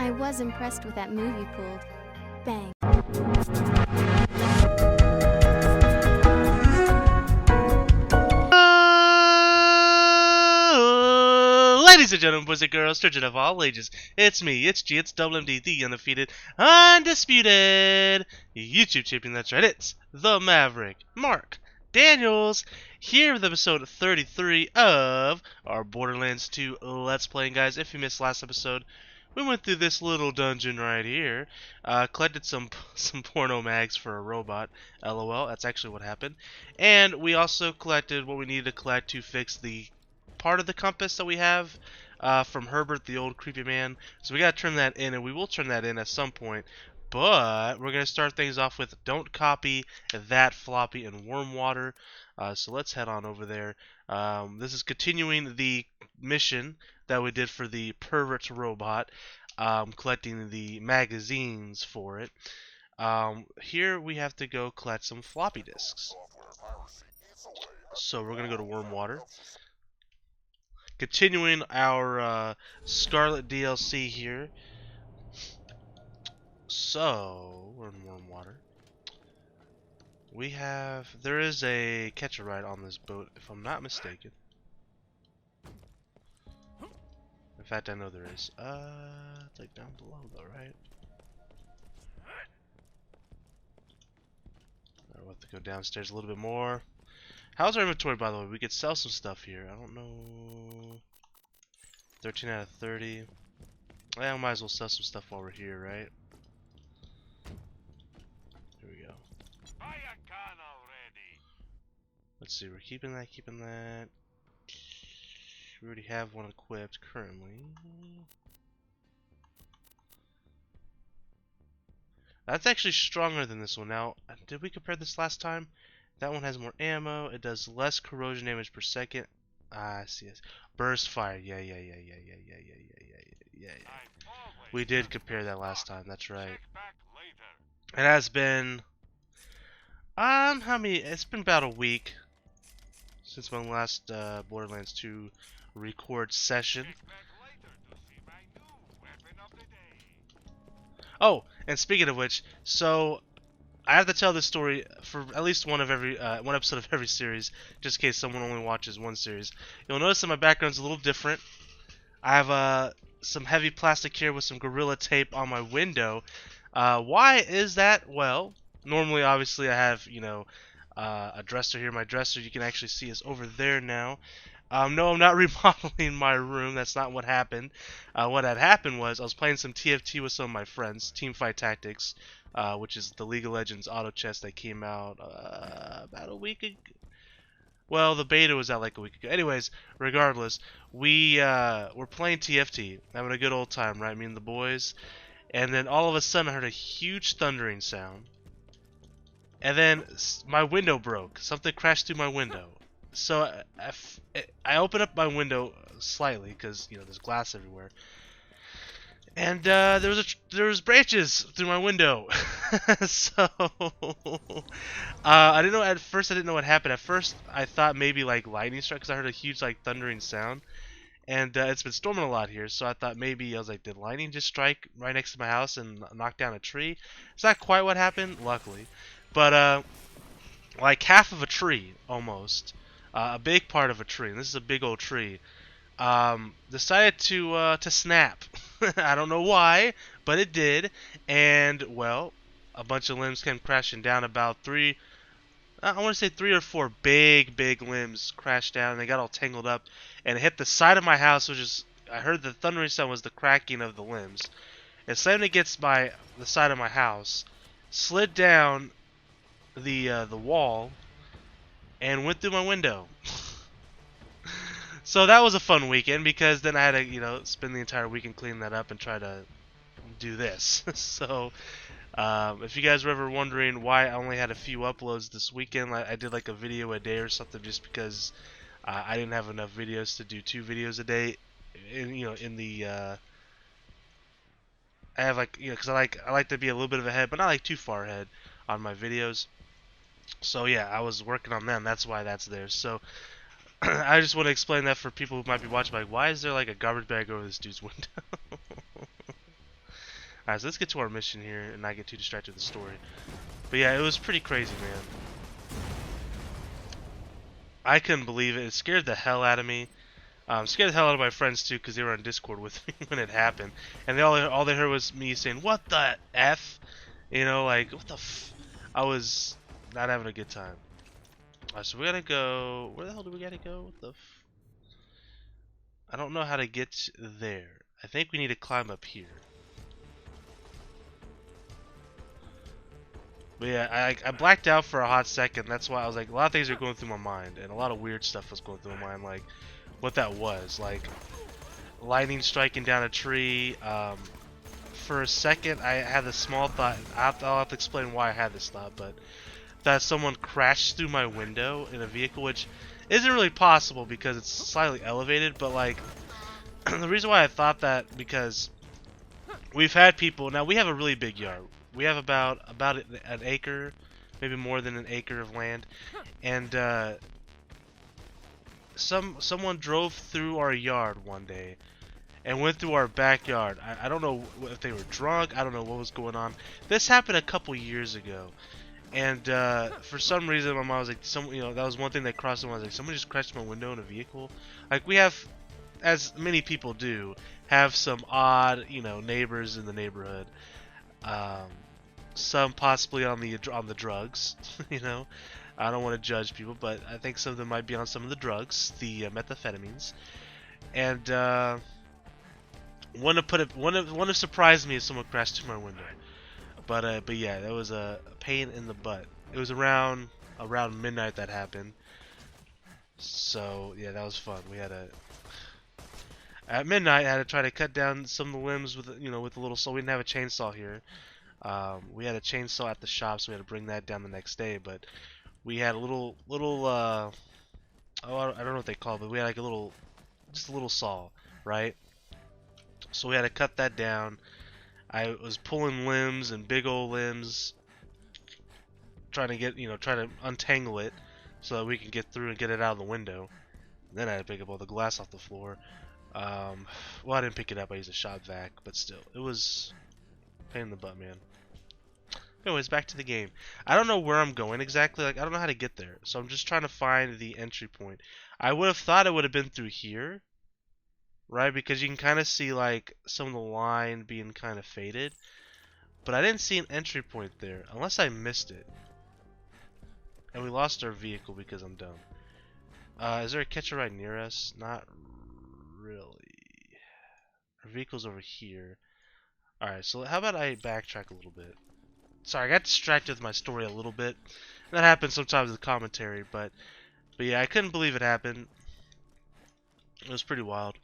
I was impressed with that move you pulled. Bang. Ladies and gentlemen, boys and girls, children of all ages, it's me, it's G, it's Double MD, the undefeated, undisputed YouTube champion. That's right, it's the Maverick, Mark Daniels, here with episode 33 of our Borderlands 2 Let's Play. And guys, if you missed last episode, we went through this little dungeon right here, collected some porno mags for a robot, lol, that's actually what happened, and we also collected what we needed to collect to fix the part of the compass that we have from Herbert, the old creepy man. So we gotta turn that in, and we will turn that in at some point. But we're gonna start things off with don't copy that Floppy and worm water. So let's head on over there. This is continuing the mission that we did for the pervert robot, collecting the magazines for it. Here we have to go collect some floppy disks. So we're gonna go to worm water. Continuing our Scarlet DLC here. So, we're in warm water. There is a catch-a-ride on this boat, if I'm not mistaken. In fact, I know there is. It's like down below though, right? We'll have to go downstairs a little bit more. How's our inventory, by the way? We could sell some stuff here. I don't know. 13 out of 30. Yeah, I might as well sell some stuff while we're here, right? Here we go. Let's see, we're keeping that. We already have one equipped currently. That's actually stronger than this one. Now, did we compare this last time? That one has more ammo. It does less corrosion damage per second. Ah, I see it. Burst fire. Yeah. We did compare that last time. That's right. It has been it's been about a week since my last Borderlands 2 record session. Oh, and speaking of which, so I have to tell this story for at least one episode of every series, just in case someone only watches one series. You'll notice that my background's a little different. I have some heavy plastic here with some Gorilla Tape on my window. Why is that? Well, normally, obviously, I have, a dresser here. My dresser, you can actually see, is over there now. No, I'm not remodeling my room. That's not what happened. What had happened was I was playing some TFT with some of my friends, Teamfight Tactics, which is the League of Legends auto chess that came out about a week ago. Well, the beta was out like a week ago. Anyways, regardless, we were playing TFT, having a good old time, right? Me and the boys. And then all of a sudden I heard a huge thundering sound. And then my window broke. Something crashed through my window. So I opened up my window slightly because there's glass everywhere. And there was branches through my window. So I didn't know at first. I didn't know what happened. At first I thought maybe like lightning struck because I heard a huge like thundering sound. And it's been storming a lot here, so I thought maybe, I was like, did lightning just strike right next to my house and knock down a tree? It's not quite what happened, luckily. But, like half of a tree, almost, a big part of a tree, and this is a big old tree, decided to snap. I don't know why, but it did. And, well, a bunch of limbs came crashing down. About I want to say 3 or 4 big limbs crashed down, and they got all tangled up, and it hit the side of my house, which is, I heard the thundering sound was the cracking of the limbs. It slammed against the side of my house, slid down the wall, and went through my window. So that was a fun weekend, because then I had to, spend the entire weekend cleaning that up and try to do this. So if you guys were ever wondering why I only had a few uploads this weekend, I did like a video a day or something, just because I didn't have enough videos to do 2 videos a day. I have because I like to be a little bit of ahead, but not like too far ahead on my videos. So yeah, I was working on them. That's why that's there. So I just want to explain that for people who might be watching. Like, why is there like a garbage bag over this dude's window? Alright, so let's get to our mission here and not get too distracted with the story. But yeah, it was pretty crazy, man. I couldn't believe it. It scared the hell out of me. Scared the hell out of my friends too, because they were on Discord with me when it happened, and all they heard was me saying, "What the f?" You know, like what the f. I was not having a good time. Alright, so we gotta go. Where the hell do we gotta go? What the f? I don't know how to get there. I think we need to climb up here. But yeah, I blacked out for a hot second. That's why I was like, a lot of things are going through my mind, and a lot of weird stuff was going through my mind, like what that was, like lightning striking down a tree. For a second, I had this small thought. I'll have to explain why I had this thought, but that someone crashed through my window in a vehicle, which isn't really possible because it's slightly elevated. But like, the reason why I thought that, because we've had people. Now we have a really big yard. We have about an acre, maybe more than an acre of land, and someone drove through our yard one day and went through our backyard. I don't know if they were drunk. I don't know what was going on. This happened a couple years ago, and for some reason my mom was like, that was one thing that crossed my mind. Like, someone just crashed my window in a vehicle. Like, we have, as many people do, have some odd, neighbors in the neighborhood. Some possibly on the drugs, I don't want to judge people, but I think some of them might be on some of the drugs, the methamphetamines, and wouldn't have surprised me if someone crashed through my window. But yeah, that was a pain in the butt. It was around midnight that happened. So yeah, that was fun. At midnight I had to try to cut down some of the limbs with with a little saw. We didn't have a chainsaw here. We had a chainsaw at the shop, so we had to bring that down the next day. But we had a little I don't know what they call it, but we had like just a little saw, right? So we had to cut that down. I was pulling limbs and big old limbs, trying to untangle it so that we can get through and get it out of the window. And then I had to pick up all the glass off the floor. Well, I didn't pick it up. I used a shop vac, but still, it was a pain in the butt, man. Anyways, back to the game. I don't know where I'm going exactly. Like, I don't know how to get there, so I'm just trying to find the entry point. I would have thought it would have been through here, right? Because you can kind of see like some of the line being kind of faded, but I didn't see an entry point there, unless I missed it. And we lost our vehicle because I'm dumb. Is there a catcher right near us? Not really. Our vehicle's over here. Alright, so how about I backtrack a little bit? Sorry, I got distracted with my story a little bit. That happens sometimes with commentary, but yeah, I couldn't believe it happened. It was pretty wild.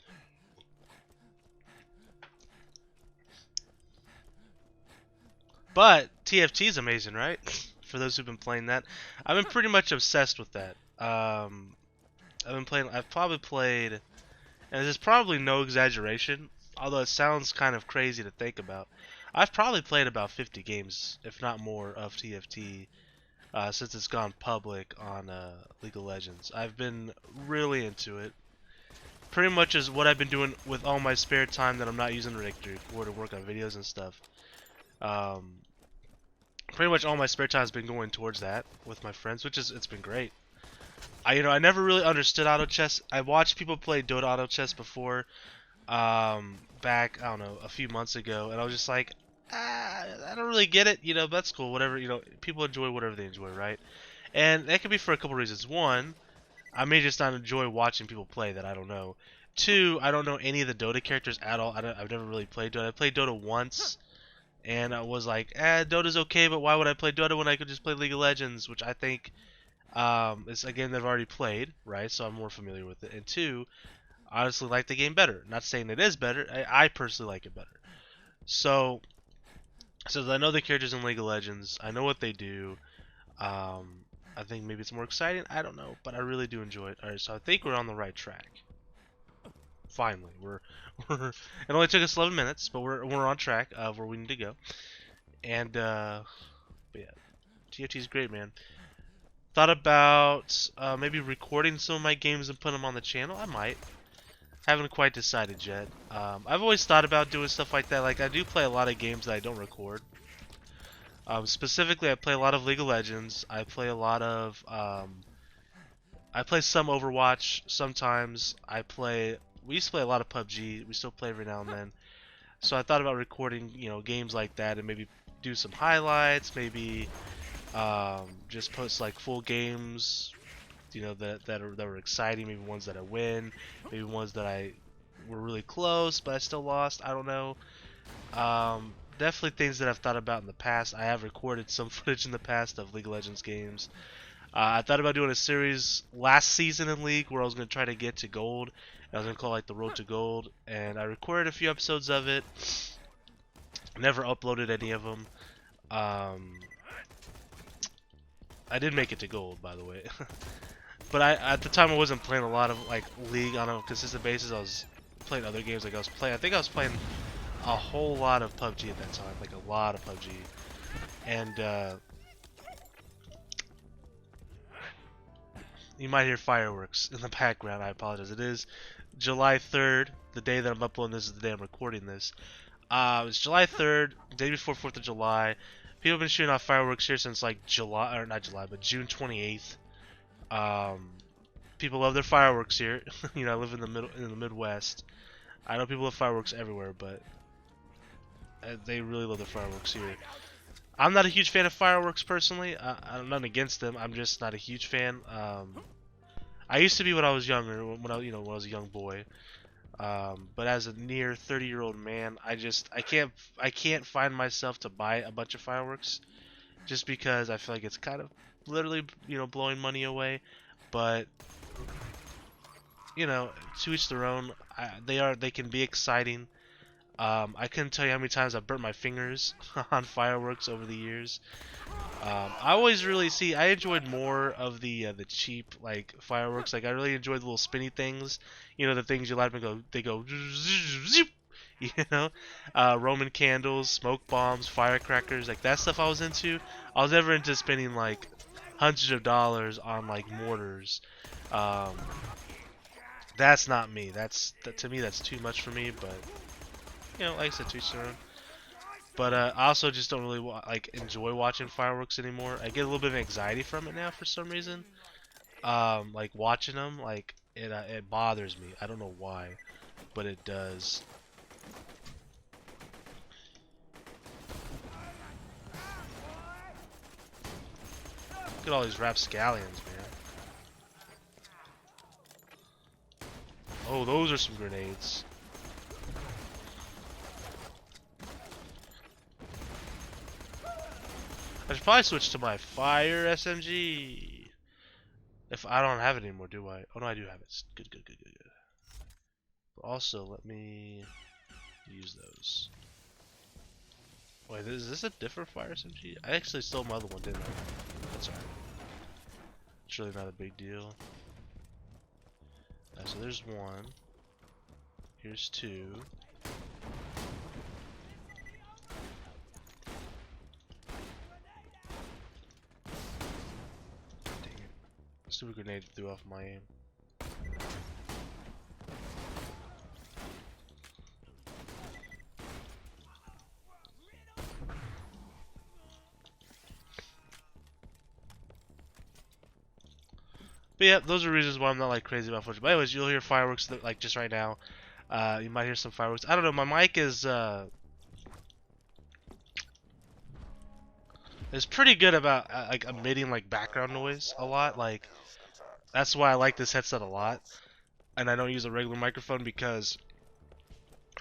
But TFT is amazing, right? For those who've been playing that, I've been pretty much obsessed with that. I've probably played, and this is probably no exaggeration, although it sounds kind of crazy to think about. I've probably played about 50 games, if not more, of TFT since it's gone public on League of Legends. I've been really into it. Pretty much is what I've been doing with all my spare time that I'm not using Richter for to work on videos and stuff. Pretty much all my spare time has been going towards that with my friends, it's been great. I never really understood auto chess. I watched people play Dota auto chess before, back, I don't know, a few months ago, and I was just like, I don't really get it. That's cool. Whatever. People enjoy whatever they enjoy, right? And that could be for a couple reasons. One, I may just not enjoy watching people play that I don't know. Two, I don't know any of the Dota characters at all. I've never really played Dota. I played Dota once, and I was like, Dota's okay, but why would I play Dota when I could just play League of Legends, which I think is a game that I've already played, right? So I'm more familiar with it. And two, I honestly like the game better. Not saying it is better. I personally like it better. So I know the characters in League of Legends. I know what they do. I think maybe it's more exciting. I don't know, but I really do enjoy it. All right, so I think we're on the right track. Finally, we're it only took us 11 minutes, but we're on track of where we need to go. And but yeah, TFT is great, man. Thought about maybe recording some of my games and putting them on the channel. I might. Haven't quite decided yet. I've always thought about doing stuff like that. Like I do play a lot of games that I don't record. Specifically, I play a lot of League of Legends. I play a lot of I play some Overwatch. Sometimes I play. We used to play a lot of PUBG. We still play every now and then. So I thought about recording, games like that and maybe do some highlights. Maybe just post like full games, that were exciting. Maybe ones that I win. Maybe ones that I were really close but I still lost. I don't know. Definitely things that I've thought about in the past. I have recorded some footage in the past of League of Legends games. I thought about doing a series last season in League where I was going to try to get to gold. I was going to call it like the Road to Gold, and I recorded a few episodes of it. Never uploaded any of them. I did make it to gold, by the way. But at the time I wasn't playing a lot of like League on a consistent basis. I was playing other games. Like I think I was playing a whole lot of PUBG at that time, like a lot of PUBG. And you might hear fireworks in the background. I apologize. It is July 3rd, the day that I'm uploading this is the day I'm recording this. It's July 3rd, day before 4th of July. People have been shooting off fireworks here since like July, or not July, but June 28th. People love their fireworks here. I live in the Midwest. I know people love fireworks everywhere, but they really love their fireworks here. I'm not a huge fan of fireworks personally. I'm not against them. I'm just not a huge fan. I used to be when I was younger, when I was a young boy. But as a near 30-year-old man, I can't find myself to buy a bunch of fireworks, just because I feel like it's kind of literally, blowing money away. But to each their own. They can be exciting. I couldn't tell you how many times I've burnt my fingers on fireworks over the years. I always really I enjoyed more of the cheap like fireworks. Like I really enjoyed the little spinny things. The things you light up and they go zoop. Roman candles, smoke bombs, firecrackers, like that stuff I was into. I was never into spending like hundreds of dollars on like mortars. Um, that's not me. To me that's too much for me. But like I said, to each their own. But I also just don't really enjoy watching fireworks anymore. I get a little bit of anxiety from it now for some reason. Like watching them, like it bothers me. I don't know why, but it does. Look at all these rapscallions, man. Oh, those are some grenades. I should probably switch to my fire SMG. If I don't have it anymore, do I? Oh no, I do have it. Good, good, good, good, good. But also, let me use those. Wait, is this a different fire SMG? I actually stole my other one, didn't I? That's alright. It's really not a big deal. So there's one. Here's two. Stupid grenade threw off my aim. But yeah, those are reasons why I'm not like crazy about footage. But anyways, you'll hear fireworks like just right now. You might hear some fireworks. I don't know. My mic is pretty good about like emitting like background noise a lot. Like that's why I like this headset a lot. And I don't use a regular microphone because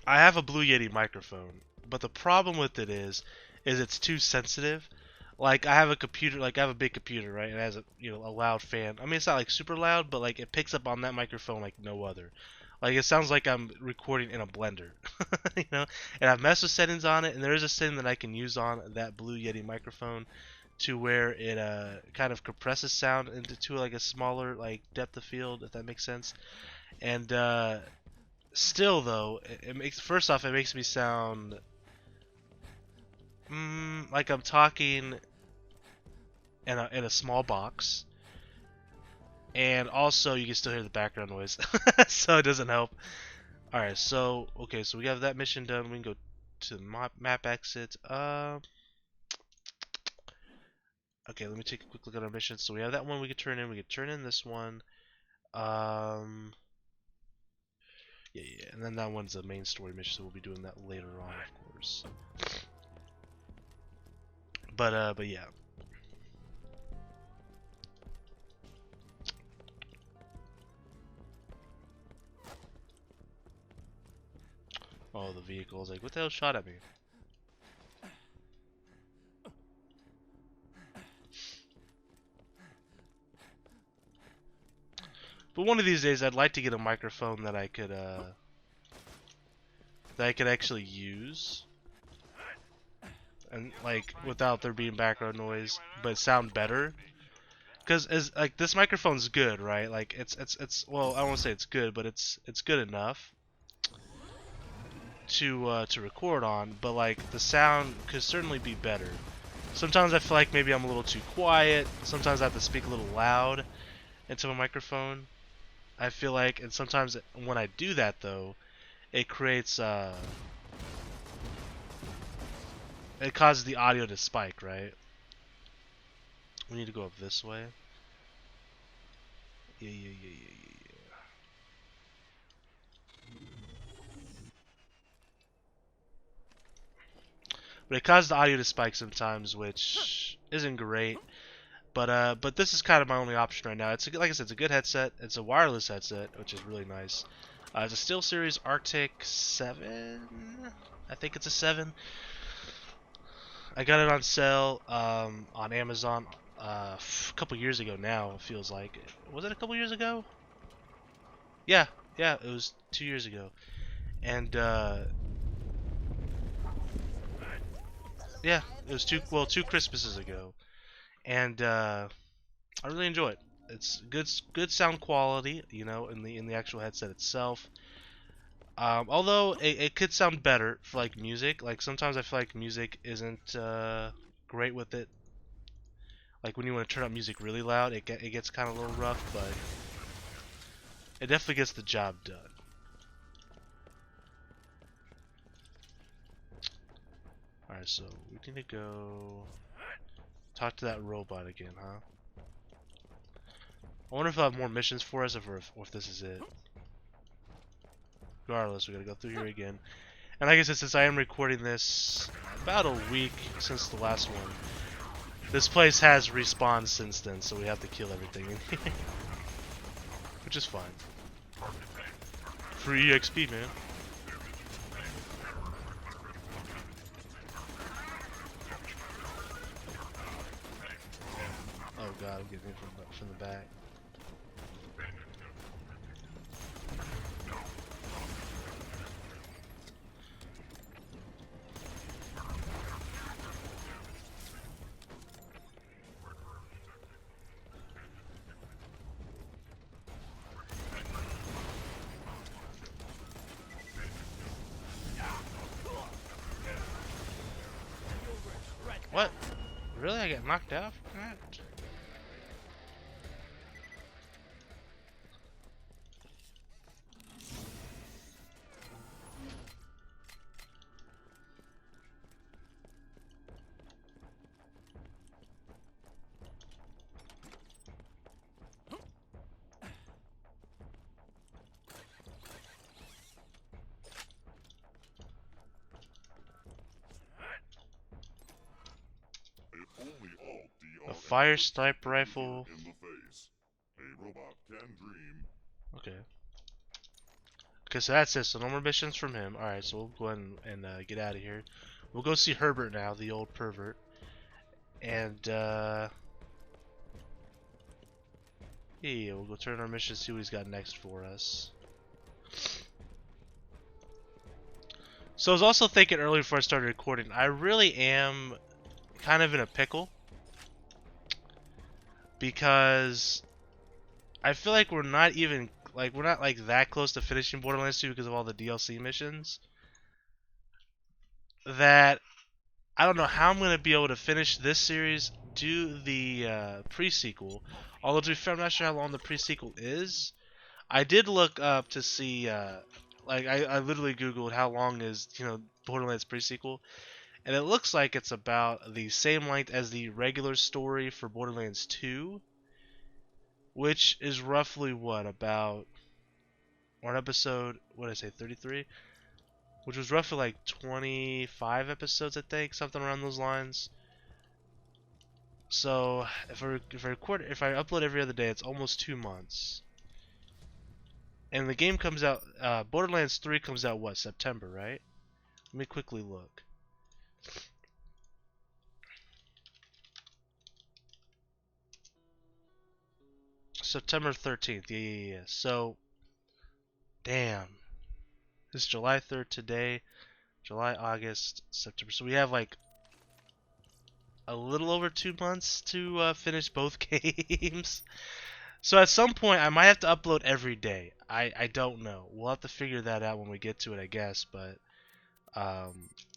I have a Blue Yeti microphone. But the problem with it is it's too sensitive. Like I have a computer, like I have a big computer, right? And it has a loud fan. I mean, it's not like super loud, but like it picks up on that microphone like no other. Like it sounds like I'm recording in a blender, And I've messed with settings on it, and there is a setting that I can use on that Blue Yeti microphone to where it kind of compresses sound into like a smaller like depth of field, if that makes sense. And still though, it makes me sound like I'm talking in a small box, and also you can still hear the background noise, so it doesn't help. Alright, so okay, so we have that mission done. We can go to map exit. Okay, let me take a quick look at our missions. So we have that one we could turn in. We could turn in this one. Yeah, and then that one's a main story mission, so we'll be doing that later on, of course. But yeah. Oh, the vehicles! Like, what the hell shot at me? But one of these days, I'd like to get a microphone that I could actually use, and like without there being background noise, but sound better. Because as like this microphone's good, right? Like it's well, I won't say it's good, but it's good enough to record on. But like the sound could certainly be better. Sometimes I feel like maybe I'm a little too quiet. Sometimes I have to speak a little loud into my microphone. I feel like, and sometimes when I do that though, it creates it causes the audio to spike, right? We need to go up this way. Yeah. But it causes the audio to spike sometimes, which isn't great. But this is kind of my only option right now. It's like I said, it's a good headset. It's a wireless headset, which is really nice. It's a SteelSeries Arctic 7. I think it's a 7. I got it on sale on Amazon a couple years ago now. It feels like. Was it a couple years ago? Yeah, it was 2 years ago. And yeah, it was two Christmases ago. And I really enjoy it. It's good sound quality, you know, in the actual headset itself. Although it could sound better for like music. Like sometimes I feel like music isn't great with it. Like when you want to turn up music really loud, it gets kind of a little rough, but it definitely gets the job done. Alright, so we need to go talk to that robot again, huh? I wonder if I'll have more missions for us, or if this is it. Regardless, we gotta go through here again. And like I said, since I am recording this about a week since the last one, this place has respawned since then, so we have to kill everything in here. Which is fine. Free EXP, man. Oh god, I'm getting hit from the back. What? Really? I got knocked out from that? A fire sniper rifle. Okay. Okay, so that's it. So no more missions from him. Alright, so we'll go ahead and get out of here. We'll go see Herbert now, the old pervert. And, yeah, we'll go turn our mission, see what he's got next for us. So I was also thinking earlier before I started recording, I really am kind of in a pickle. Because I feel like we're not that close to finishing Borderlands 2 because of all the DLC missions. That I don't know how I'm gonna be able to finish this series, do the pre-sequel. Although to be fair, I'm not sure how long the pre-sequel is. I did look up to see Like I literally googled how long is Borderlands pre-sequel, and it looks like it's about the same length as the regular story for Borderlands 2, which is roughly what about one episode? What did I say, 33? Which was roughly like 25 episodes, I think, something around those lines. So if I upload every other day, it's almost 2 months. And the game comes out, Borderlands 3 comes out what, September, right? Let me quickly look. September 13th, yeah. So, damn. It's July 3rd today. July, August, September. So we have like a little over 2 months to finish both games. So at some point, I might have to upload every day. I don't know. We'll have to figure that out when we get to it, I guess. But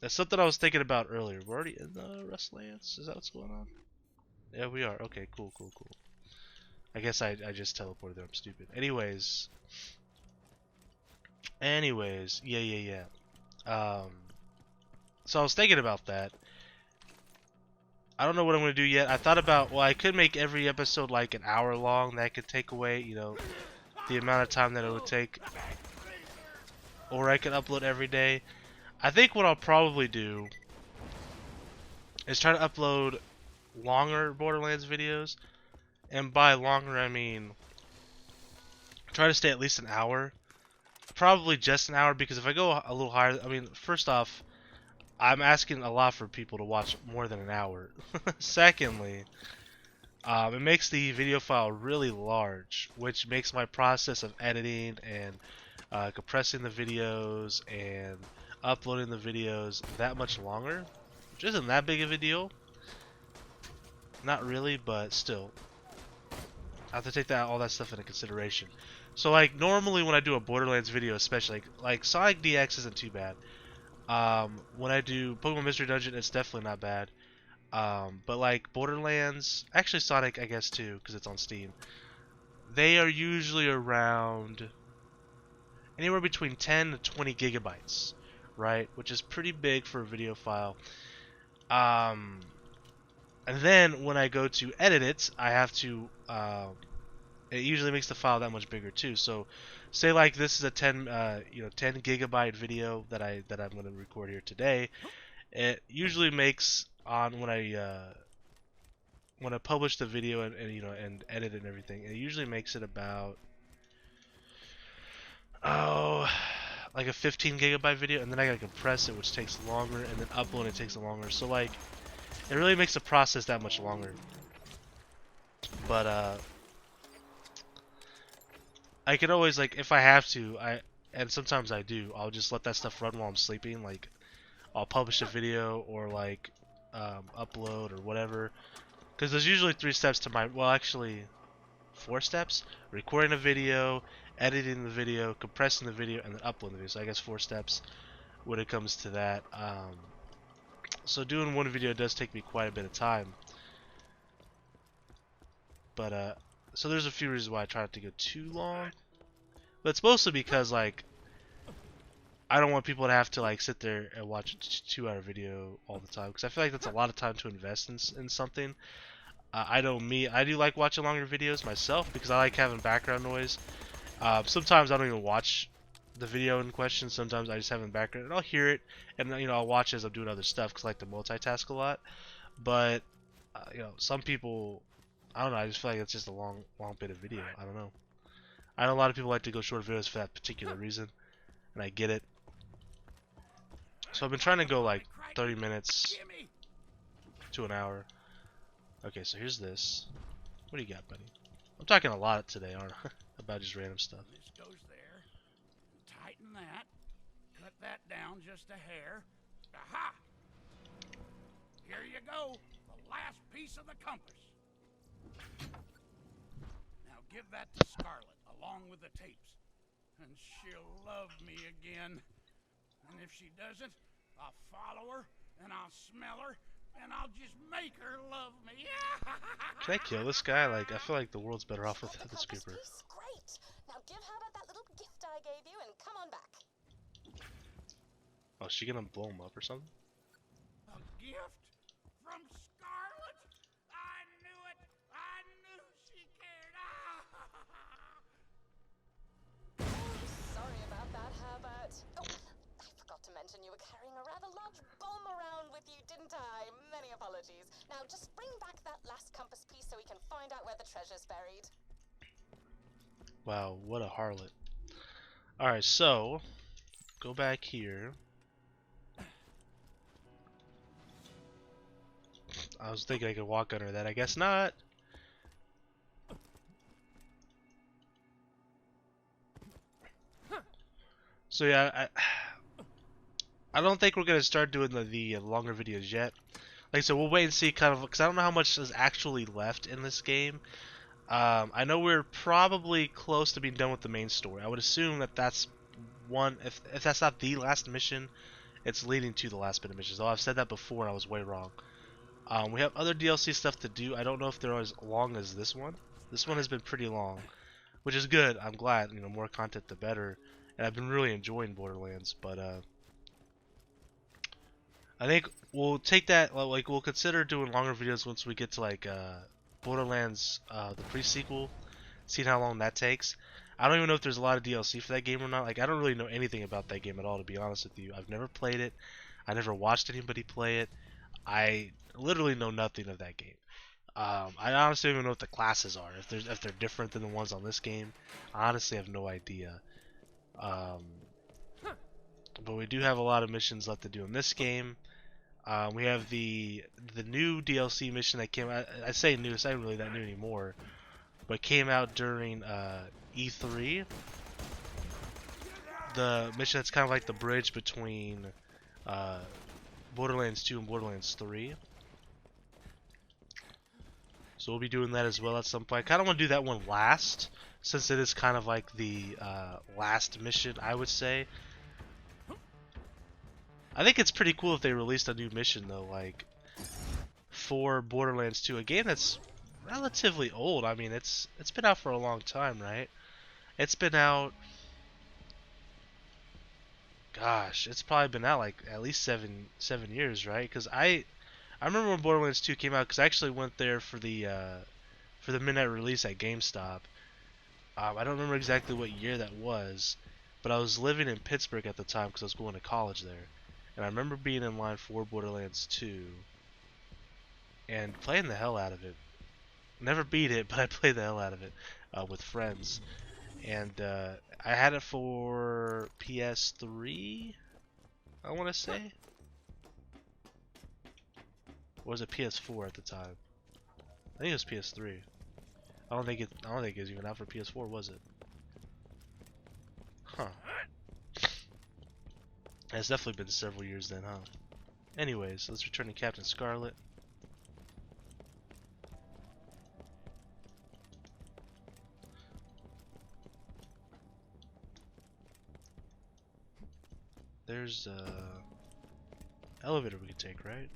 that's something I was thinking about earlier. We're already in the Rustlands? Is that what's going on? Yeah, we are. Okay, cool. I guess I just teleported there. I'm stupid. Anyways, yeah. So I was thinking about that. I don't know what I'm going to do yet. I thought about, well, I could make every episode like an hour long. That could take away, the amount of time that it would take. Or I could upload every day. I think what I'll probably do is try to upload longer Borderlands videos. And by longer, I mean try to stay at least an hour. Probably just an hour, because if I go a little higher, I mean, first off, I'm asking a lot for people to watch more than an hour. Secondly, it makes the video file really large, which makes my process of editing and compressing the videos and uploading the videos that much longer, which isn't that big of a deal. Not really, but still. I have to take all that stuff into consideration. So like normally when I do a Borderlands video, especially like Sonic DX isn't too bad. When I do Pokemon Mystery Dungeon, it's definitely not bad. But like Borderlands, actually Sonic I guess too, because it's on Steam. They are usually around anywhere between 10 to 20 gigabytes, right? Which is pretty big for a video file. And then when I go to edit it, I have to it usually makes the file that much bigger too. So, say like this is a 10 gigabyte video that I'm going to record here today. It usually makes on when I publish the video and edit it and everything. It usually makes it about like a 15 gigabyte video, and then I gotta compress it, which takes longer, and then upload it takes longer. So like, it really makes the process that much longer. But I can always, like, if I have to, and sometimes I do, I'll just let that stuff run while I'm sleeping. Like, I'll publish a video or like upload or whatever. Because there's usually 3 steps to my, well, actually 4 steps: recording a video, editing the video, compressing the video, and then uploading the video. So I guess 4 steps when it comes to that. So doing one video does take me quite a bit of time. But so there's a few reasons why I try not to go too long. But it's mostly because like I don't want people to have to like sit there and watch a 2-hour video all the time, because I feel like that's a lot of time to invest in something. I do like watching longer videos myself because I like having background noise. Sometimes I don't even watch the video in question. Sometimes I just have it in the background and I'll hear it, and I'll watch as I'm doing other stuff because I like to multitask a lot. But some people, I don't know. I just feel like it's just a long bit of video. I don't know. I know a lot of people like to go short videos for that particular reason, and I get it. So I've been trying to go like 30 minutes to an hour. Okay, so here's this. What do you got, buddy? I'm talking a lot today, aren't I? About just random stuff. This goes there. Tighten that. Cut that down just a hair. Aha! Here you go. The last piece of the compass. Now give that to Scarlet along with the tapes, and she'll love me again. And if she doesn't, I'll follow her, and I'll smell her, and I'll just make her love me. Can I kill this guy? Like, I feel like the world's better off with this creeper. Great. Now give her that little gift I gave you and come on back. Oh, is she gonna blow him up or something? A gift from Scarlet? I knew it! I knew she cared! Sorry about that, Herbert. Oh, I forgot to mention you were carrying a rather large bomb around with you, didn't I? Many apologies. Now, just bring back that last compass piece so we can find out where the treasure's buried. Wow, what a harlot. Alright, so go back here. I was thinking I could walk under that. I guess not. So yeah, I don't think we're gonna start doing the longer videos yet. Like so, we'll wait and see kind of because I don't know how much is actually left in this game. I know we're probably close to being done with the main story. I would assume that that's one. If that's not the last mission, it's leading to the last bit of missions. Though I've said that before, and I was way wrong. We have other DLC stuff to do. I don't know if they're as long as this one. This one has been pretty long, which is good. I'm glad. You know, more content the better. And I've been really enjoying Borderlands, but I think we'll take that. Like we'll consider doing longer videos once we get to like Borderlands, the pre-sequel, seeing how long that takes. I don't even know if there's a lot of DLC for that game or not. Like I don't really know anything about that game at all, to be honest with you. I've never played it. I never watched anybody play it. I literally know nothing of that game. I honestly don't even know what the classes are. If they're different than the ones on this game, I honestly have no idea. Um, but we do have a lot of missions left to do in this game. We have the new DLC mission that came out. I say new, it's not really that new anymore, but came out during E3. The mission that's kind of like the bridge between Borderlands 2 and Borderlands 3. So we'll be doing that as well at some point. I kind of want to do that one last, since it is kind of like the last mission, I would say. I think it's pretty cool if they released a new mission though, like for Borderlands 2, a game that's relatively old. I mean, it's been out for a long time, right? It's been out. Gosh, it's probably been out like at least seven years, right? Because I remember when Borderlands 2 came out because I actually went there for the midnight release at GameStop. I don't remember exactly what year that was, but I was living in Pittsburgh at the time because I was going to college there. And I remember being in line for Borderlands 2 and playing the hell out of it. Never beat it, but I played the hell out of it with friends. And I had it for PS3, I want to say. Or was it PS4 at the time? I think it was PS3. I don't think it was even out for PS4, was it? Huh. It's definitely been several years then, huh? Anyways, let's return to Captain Scarlet. There's a elevator we could take, right?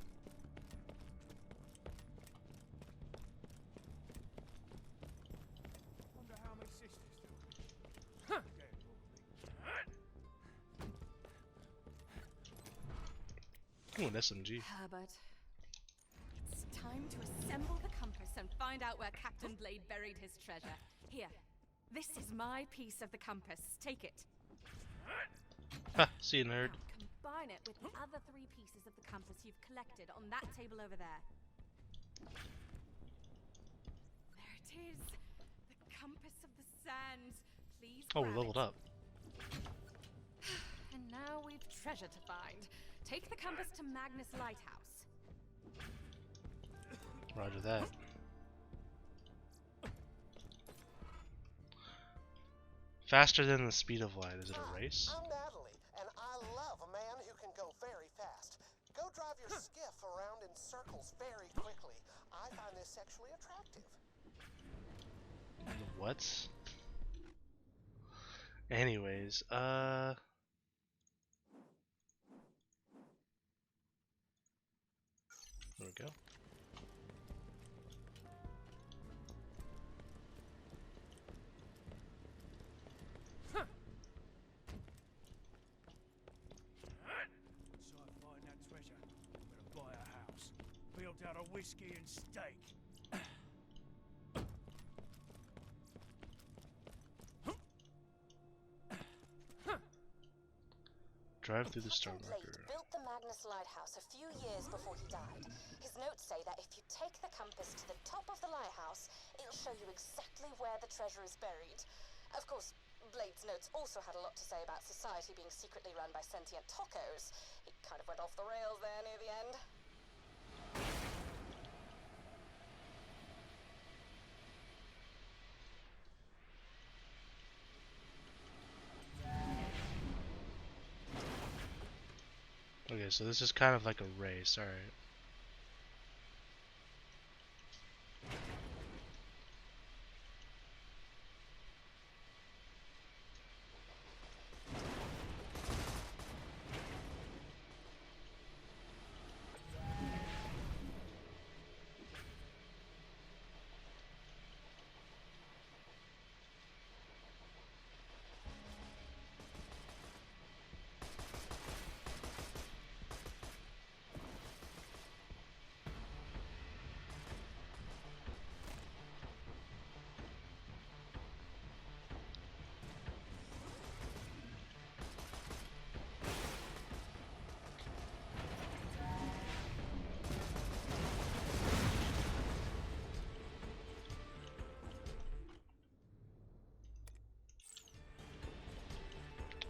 Wonder how my sister's doing. Ooh, an SMG. Herbert, it's time to assemble the compass and find out where Captain Blade buried his treasure. Here, this is my piece of the compass. Take it. Ha, see you, nerd. Now combine it with the other 3 pieces of the compass you've collected on that table over there. There it is. The compass of the sands. Please Oh, we grab leveled it. up. And now we've treasure to find. Take the compass to Magnus Lighthouse. Roger that. Faster than the speed of light. Is it a race? I'm Natalie, and I love a man who can go very fast. Go drive your skiff around in circles very quickly. I find this sexually attractive. What? Anyways, there we go. out of whiskey and steak. Drive through the star Captain marker. Blade built the Magnus Lighthouse a few years before he died. His notes say that if you take the compass to the top of the lighthouse, it'll show you exactly where the treasure is buried. Of course, Blade's notes also had a lot to say about society being secretly run by sentient tacos. He kind of went off the rails there near the end. Okay, so this is kind of like a race, alright.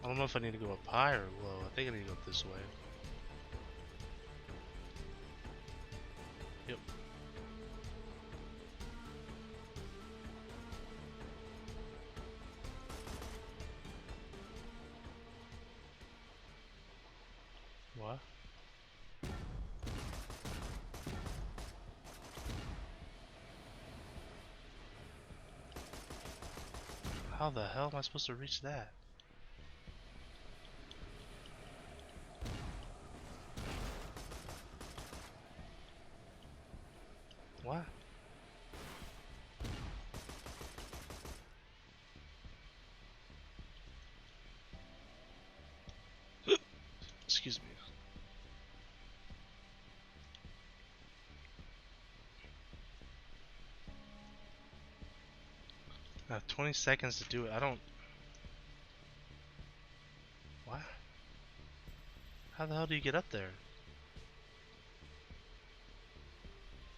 I don't know if I need to go up high or low. I think I need to go up this way. Yep. What? How the hell am I supposed to reach that? What? Excuse me. I have 20 seconds to do it. I don't... What? How the hell do you get up there?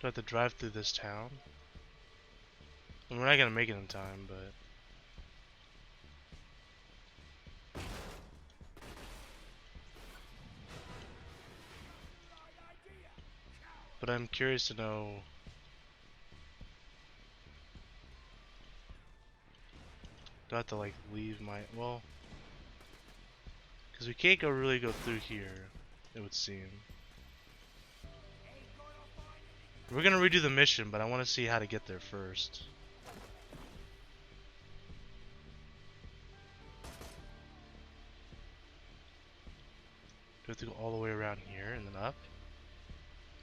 Do I have to drive through this town? I mean, we're not gonna make it in time, but... But I'm curious to know... Do I have to, like, leave my... Well... Because we can't really go through here, it would seem. We're gonna redo the mission, but I want to see how to get there first. Do we have to go all the way around here and then up?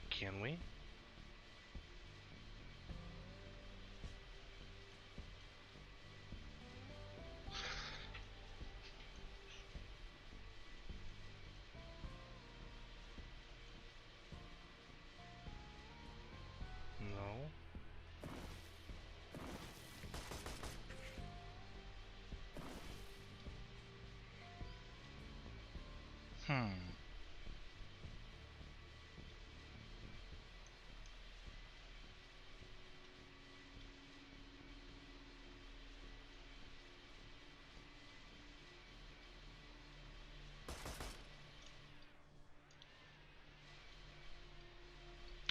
Can we? No.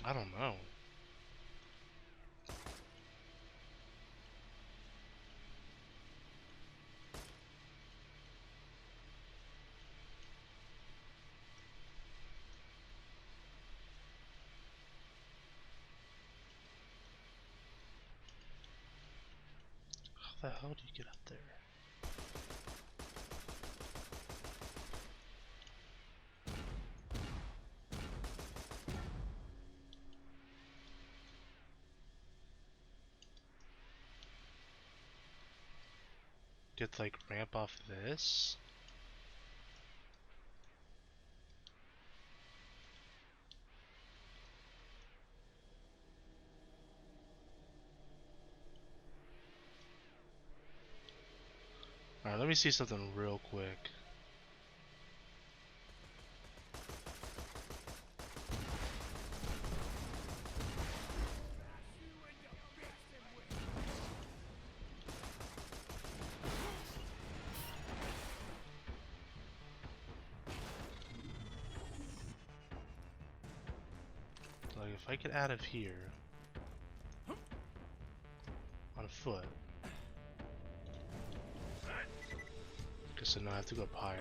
I don't know. How the hell do you get up there? Do you have to, like, ramp off this? Alright, let me see something real quick. Like, if I get out of here on foot, guess I know I have to go up higher.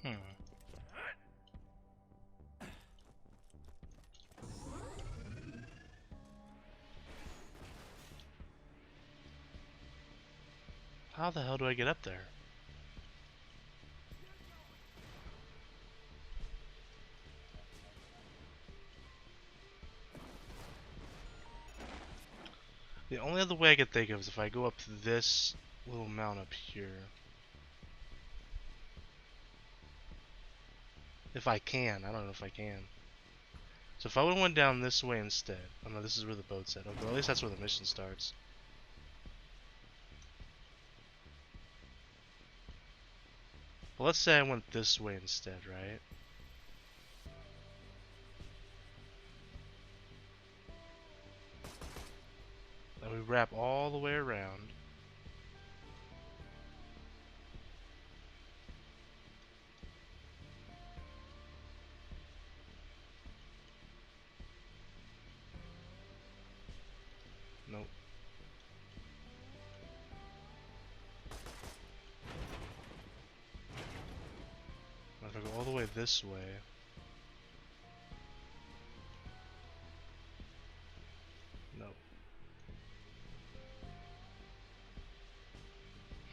Hmm. How the hell do I get up there? The only other way I could think of is if I go up this little mount up here. If I can, I don't know if I can. So if I would have went down this way instead. Oh no, this is where the boat's at. Okay, well, at least that's where the mission starts. But let's say I went this way instead, right? Then we wrap all the way around. Nope. If I go all the way this way. Nope.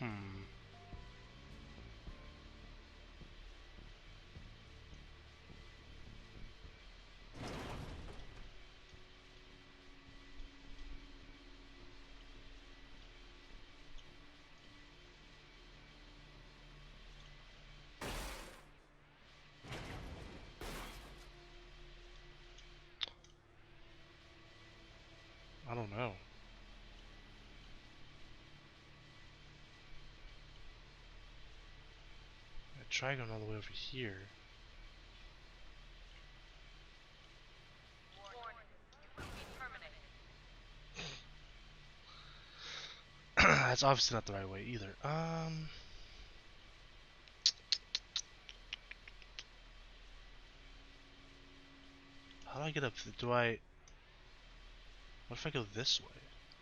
Hmm. I don't know. I try going all the way over here. That's obviously not the right way either. How do I get up? Do I? What if I go this way?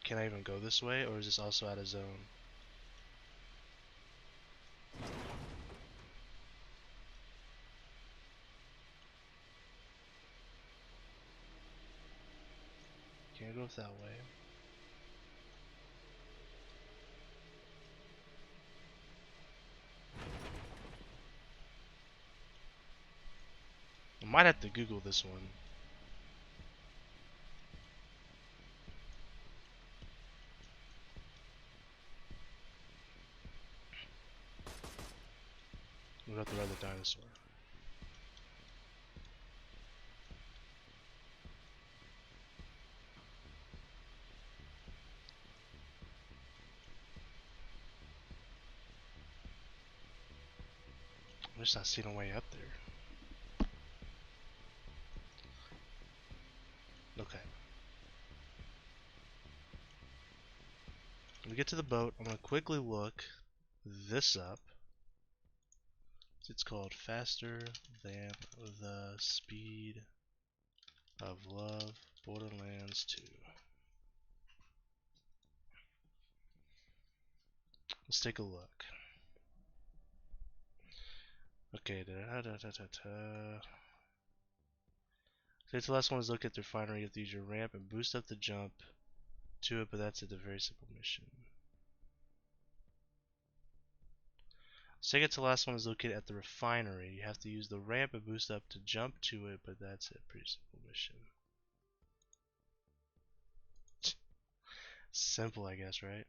Can I even go this way, or is this also out of zone? Can't go that way. I might have to Google this one. What about the other dinosaur? I'm just not seeing a way up there. Okay. When we get to the boat, I'm going to quickly look this up. It's called faster than the speed of Love, Borderlands 2. Let's take a look. Okay, So the last one is look at the refinery. You have to use your ramp and boost up the jump to it, but that's a very simple mission. Second to last one is located at the refinery. You have to use the ramp and boost up to jump to it, but that's a pretty simple mission. Simple, I guess, right?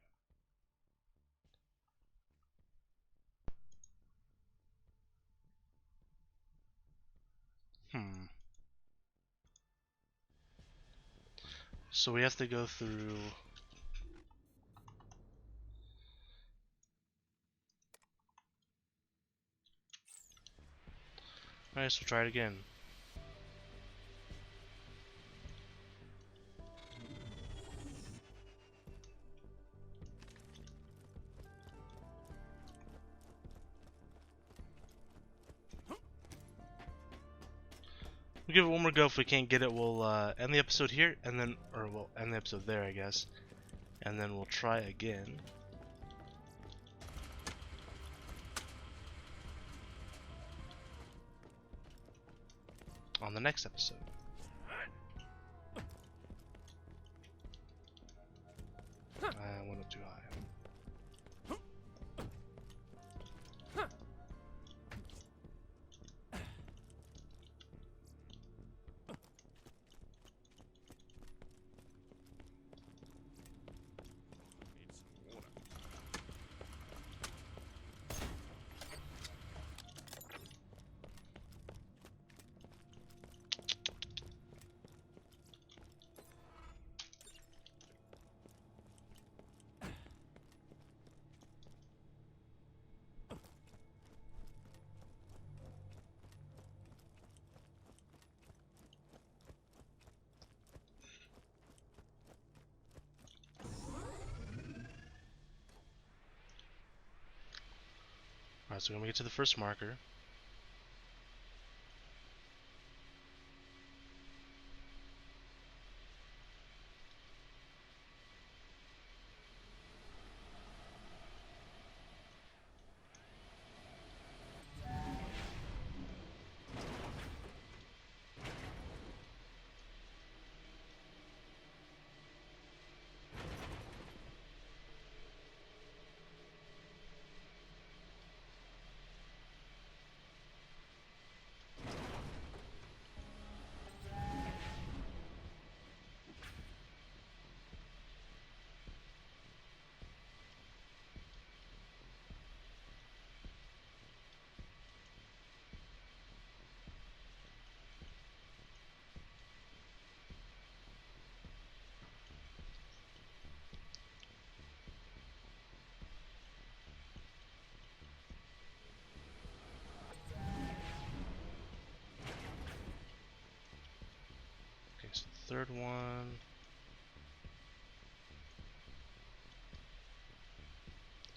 So we have to go through. Alright, so we'll try it again. We'll give it one more go. If we can't get it, we'll end the episode here, and then, or we'll end the episode there, I guess. And then we'll try again. On the next episode. I went up too high. Alright, so we're gonna get to the first marker. Okay, so the third one.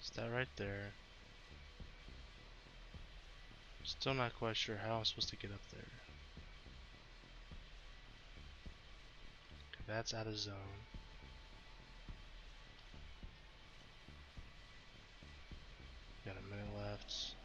Is that right there? Still not quite sure how I'm supposed to get up there. Okay, that's out of zone. Got a minute left.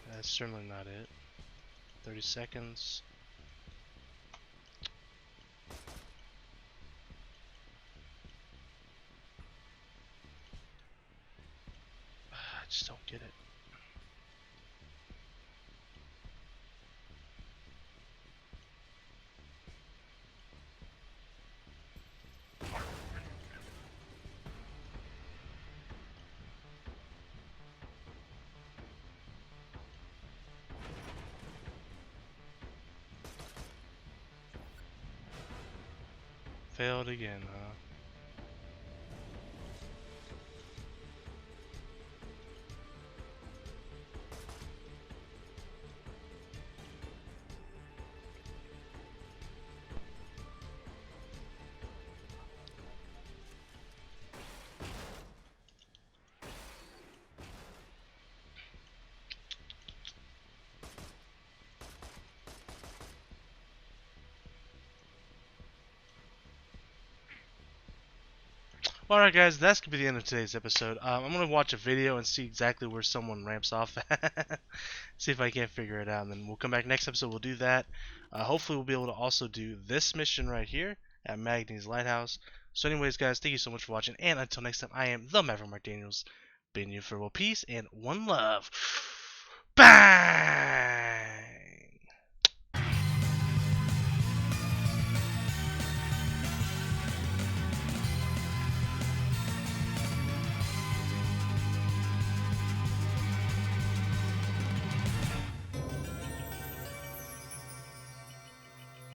That's certainly not it. 30 seconds. I just don't get it. Failed again, huh? Well, alright guys, that's going to be the end of today's episode. I'm going to watch a video and see exactly where someone ramps off at. See if I can't figure it out, and then we'll come back next episode, we'll do that. Hopefully we'll be able to also do this mission right here at Magny's Lighthouse. So anyways guys, thank you so much for watching, and until next time, I am the Maverick Mark Daniels, bidding you farewell, peace, and one love. Bang!